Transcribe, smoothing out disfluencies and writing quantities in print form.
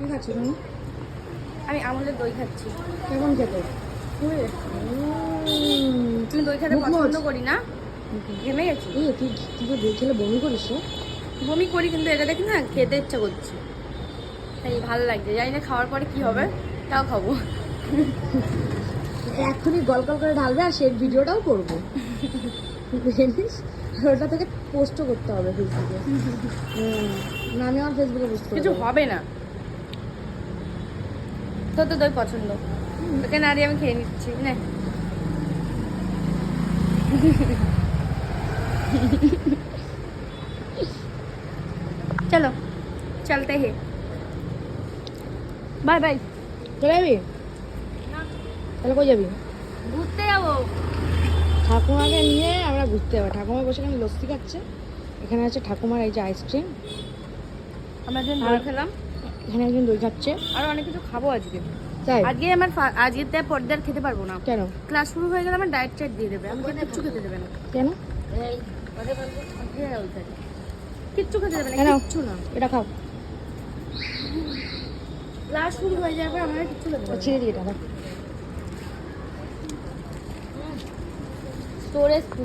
কি খাচ্ছি তুমি? আমি আমলের দই খাচ্ছি। কেমন খেতে? তুমি দই খেতে পছন্দ করি না? ঘেমে গেছি। তুই তো দই খেলে বমি করিস রে? বমি করি, কিন্তু এটা দেখি না খেতে ইচ্ছা করছে, তাই ভালো লাগছে। জানি না খাওয়ার পরে কি হবে, তাও খাবো। এখনই গল গল করে ঢালবে আর সেই ভিডিওটাও করবো, জানিস? আর ওটা থেকে পোস্টও করতে হবে ফেসবুকে। না, আমি আমার ফেসবুকে পোস্ট করবো। কিছু হবে না, তোর তো দই পছন্দ, তোকে না দিয়ে আমি খেয়ে নিচ্ছি না। চলো চলতে হে, বাই বাই। চলে যাবি? তাহলে কই যাবি? ঘুরতে যাবো। ঠাকুমাকে নিয়ে আমরা ঘুরতে যাবো। ঠাকুমা বসে এখানে লস্যি খাচ্ছে, এখানে আছে ঠাকুমার এই যে আইসক্রিম, আমরা একজন দই খেলাম, এখানে একজন দই খাচ্ছে। আর অনেক কিছু খাবো আজকে। তাই? আজকে আমার আজকে পর্দার খেতে পারবো না। কেন? ক্লাস শুরু হয়ে গেলে আমার ডায়েট চার্ট দিয়ে দেবে, আমাকে কিচ্ছু খেতে দেবে না। কেন? কিচ্ছু খেতে দেবে না, কেন? কিচ্ছু না। এটা খাও। ক্লাস শুরু হয়ে যাবে, আমার কিচ্ছু খেতে দেবে না। ছিঁড়ে দিয়ে এটা স্টোরেজ